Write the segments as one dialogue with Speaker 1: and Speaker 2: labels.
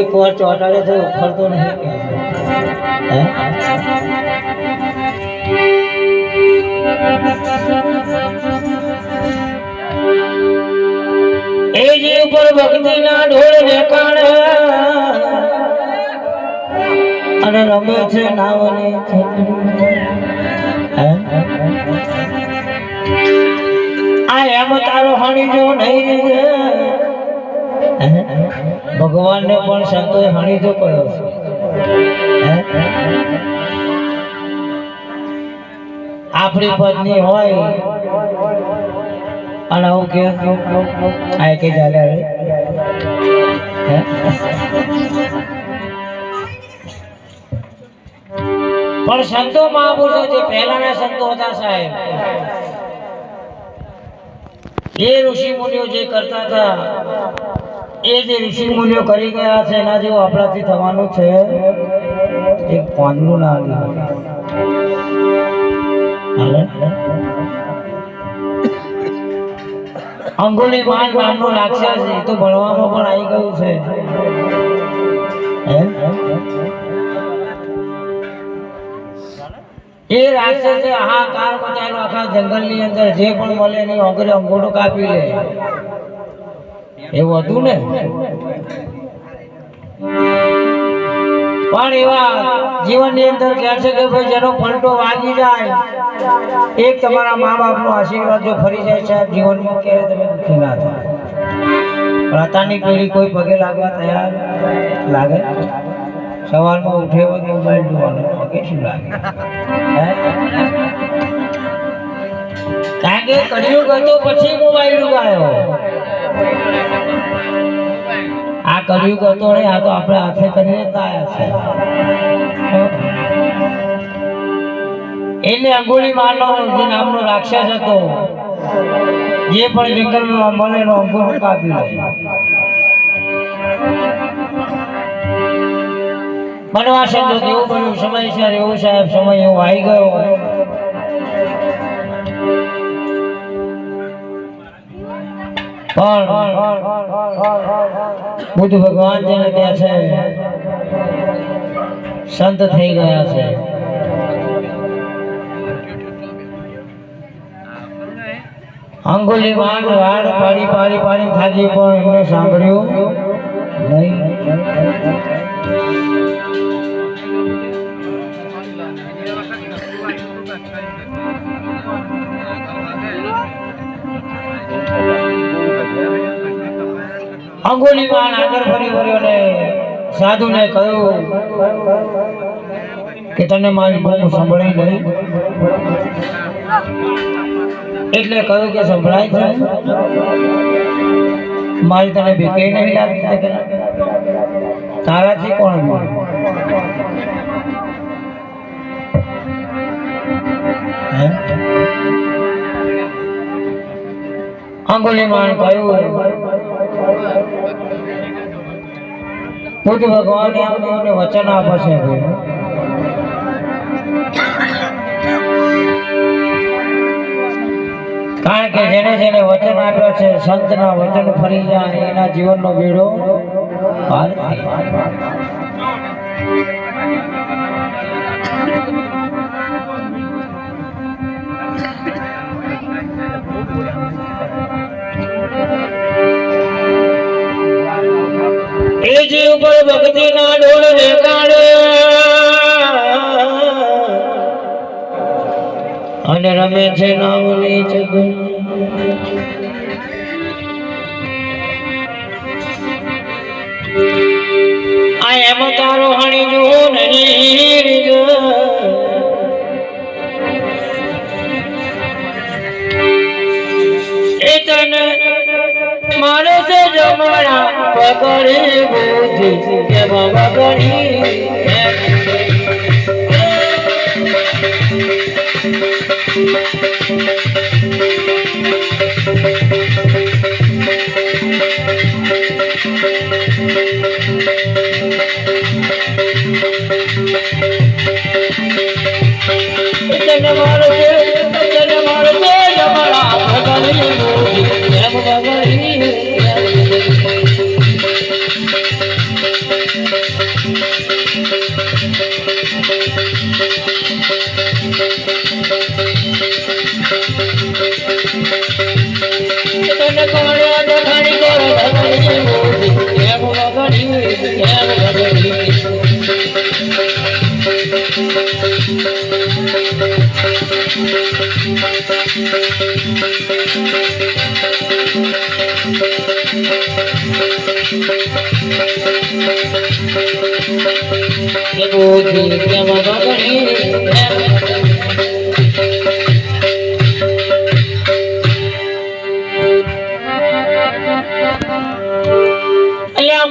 Speaker 1: એક વાર ચોટાડે તો ઉખડતો નહીં એ જે ઉપર ભક્તિ ના ઢોળ દેખાડે અને રમે છે નાવની આ એમ તારો હણી જો નહીં ભગવાન ને પણ સંતોએ હણી જો કર્યો છે આપણી પત્ની હોય અને હું કે આ કે ચાલે પણ સંતો મહાપુરુષો જે પહેલાના સંતો હતા સાહેબ એ ઋષિ મુનિઓ જે કરતા હતા એ જે ઋષિ મુનિઓ કરી ગયા છે એના જેવું આપણાથી થવાનું છે એક પાંદડું ના અંગુલી માન નામનો રાક્ષસ એ તો ભણવામાં પણ આવી ગયું છે એ રાક્ષસે હાહાકાર મચાવ્યો આખા જંગલની અંદર જે પણ મળે એની અંગરે અંગોટો કાપી લે એવું હતું ને પણ એવા જીવનની અંદર કહે છે કે ભાઈ જેનો પલટો વાગી જાય એક તમારા મા બાપનો આશીર્વાદ જો ફરી જાય સાહેબ જીવનમાં ક્યારે તમે દુઃખી ના થાય પણ અત્યારની પેઢી કોઈ પગે લાગવા તૈયાર લાગે સવારમાં ઉઠે વખતે મોબાઈલ જોવાનો પગે શું લાગે કારણ કે કળિયુગ હતો પછી મોબાઈલ ઉગાયો આ કળિયુગ હતો ને આ તો આપણે હાથે કરીને આયા છે એને અંગુલી માનો જે નામનો રાક્ષસ હતો જે પણ જંગલમાં મળે એનો અંગૂઠો કાપી લે બનવાસ તો કેવું બન્યું સમયસર એવું સાહેબ સમય એવો આવી ગયો પણ બુદ્ધ ભગવાન જેને ત્યાં છે સંત થઈ ગયા છે અંગુલી માન વાડ પાડી પાડી પાડી થાકી પણ એમને સાંભળ્યું નહીં અંગુલી માન આગળ ફરી વર્યો ને સાધુ ને કહ્યું કે તને મારી બહુ સંભળાઈ નહીં એટલે કહ્યું કે સંભળાય છે મારી તને બીકે નહીં લાગતી તારાથી કોણ અંગુલી માન કહ્યું બુદ્ધ ભગવાન એમને વચન આપે છે કારણ કે જેને જેને વચન આપ્યો છે સંતના વચન ફરી જાય એના જીવનનો બેડો પાર એ જે ઉપર ભક્તિ ના ઢોળ દેખાડે અને રમે છે નાવની જગન આ એમ તારો હણી જો નહીં એ તને મારે છે જમણા પકડી બુદ્ધિ કે ભગણી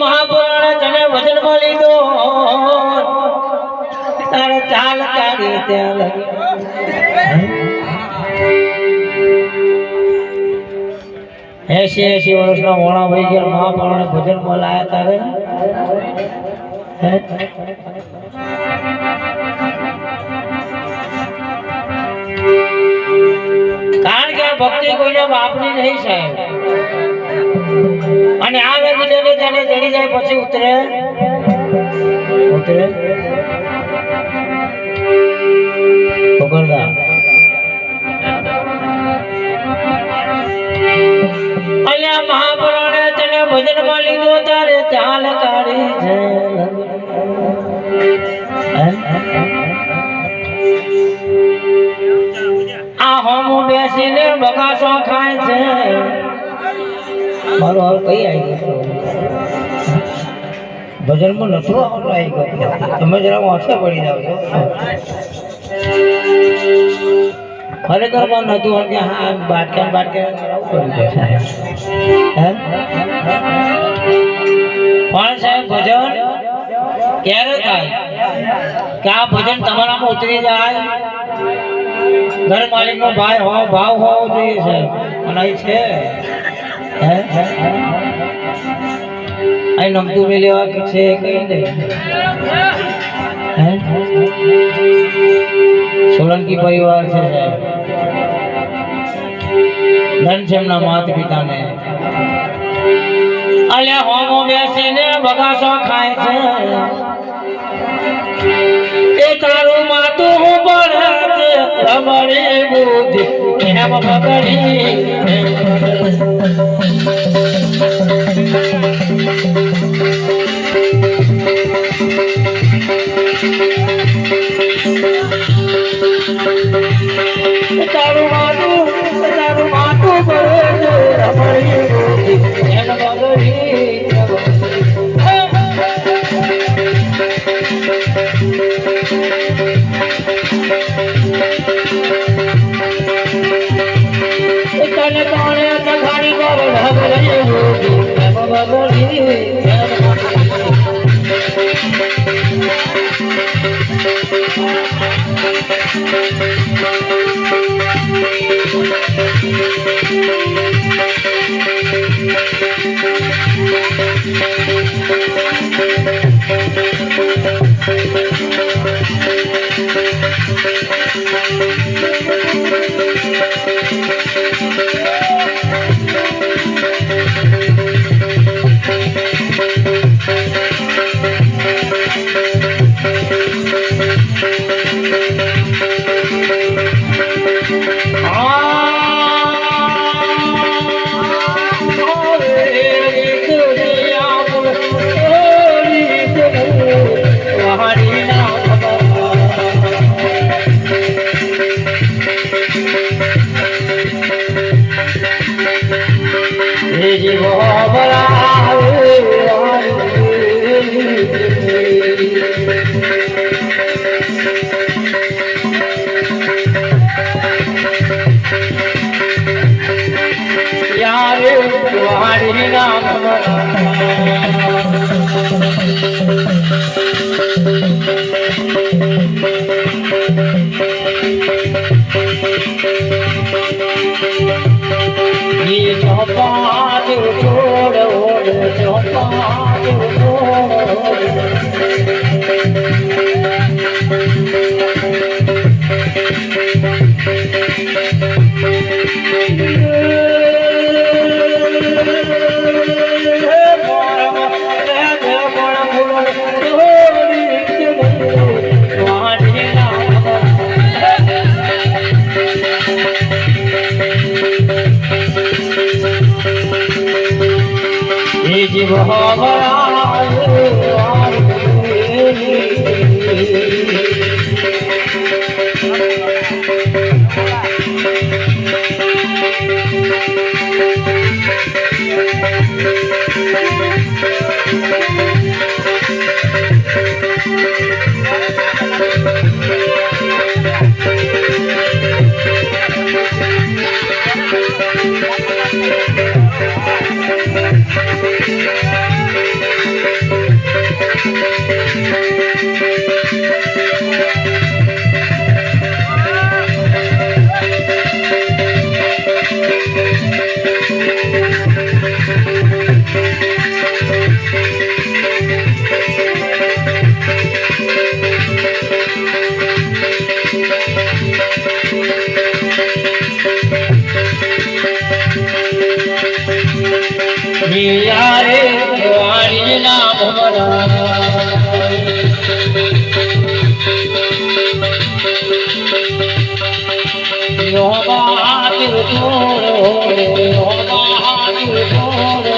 Speaker 1: મહાપુરાણ તને વચનમાં લીધો તારે ચાલ કાઢી ત્યાં લગી 80 વર્ષના મોણા વહી ગયા મહાપુરાણ ભજનમાં લાયા તારે કારણ કે ભક્તિ કોઈને બાપની નહીં સાહેબ અને આ વ્યક્તિ તેને ચડી જાય પછી ઉતરે ખબરદાર અલ્યા મહાપુરાણે તને ભજનમાં લીધો તારે ચાલ કાઢી છે આ હોમો બેસીને બગાસો ખાય છે મારો હાલ કઈ આવી ગયો ભજનમાં નતો આવી ગયો તમે જરા વાંચે પડી જાવ છો ખરેખરમાં નતું કે હા બાટકા પણ સાહેબ ભજન ક્યારે થાય કે આ ભજન તમારામાં ઉતરી જાય ઘર માલિક નો ભાવ હોવો જોઈએ સાહેબ અને છે આ નમતું મેં લેવા કે છે કઈ નહીં સોલંકી પરિવાર છે સાહેબ ધન છે એમના માતા પિતાને અલ્યા હોમો બેસીને બગાસો ખાય છે એ તારું માતું હું પડે છે અમારી બુદ્ધિ એમ બગડી તારું માતું પડે છે અમારી બુદ્ધિ એમ બગડી તને કોણે તખાણી કરો ભગરી બુદ્ધિ એમ બગડી યારે વાણી ના ભમરા યો બહાદુર છોડો યો બહાદુર છોડો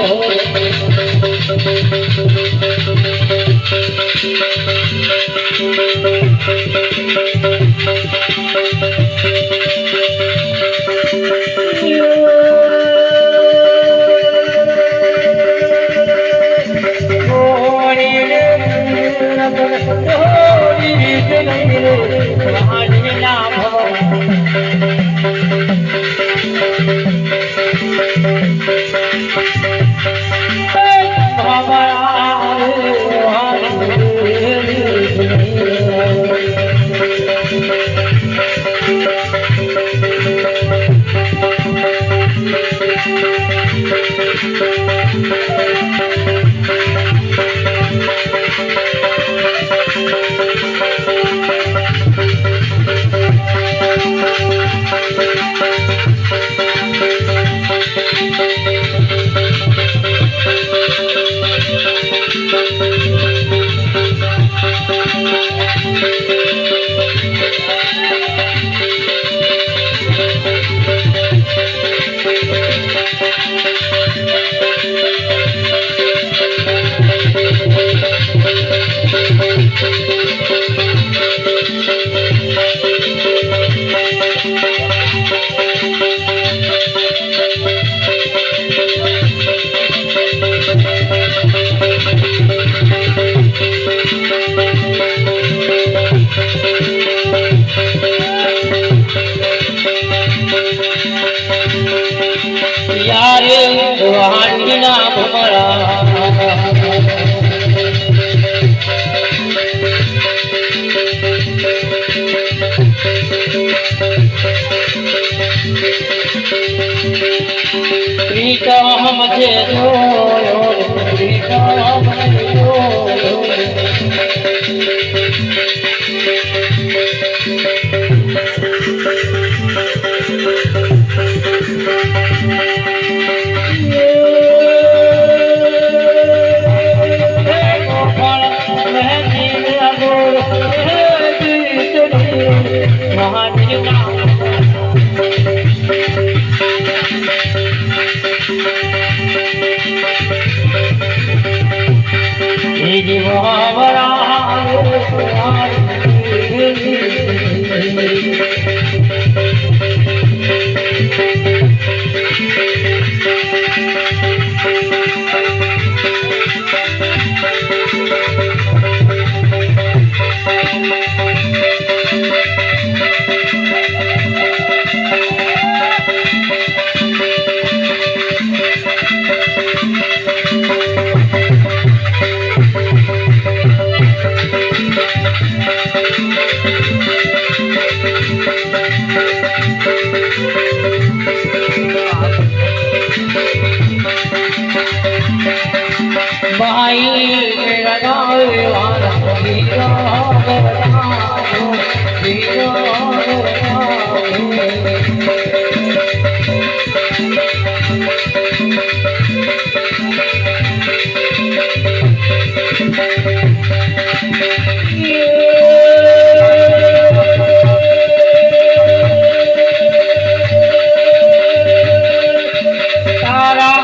Speaker 2: તારા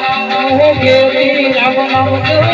Speaker 2: હું ગેરી રામ નામ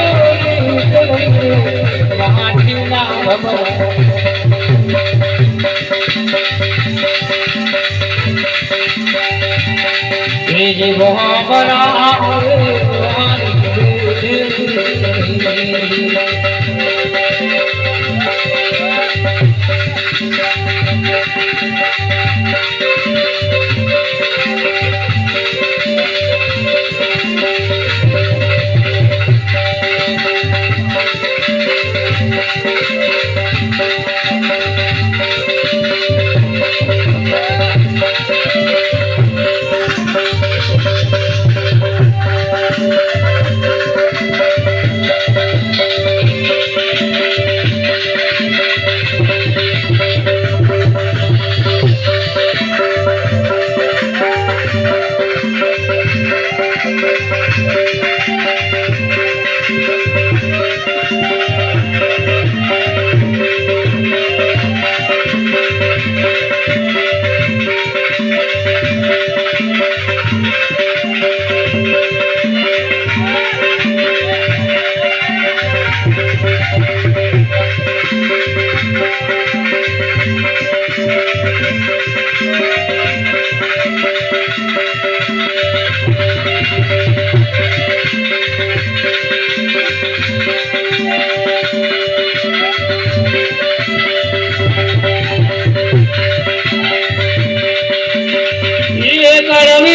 Speaker 1: ये करमी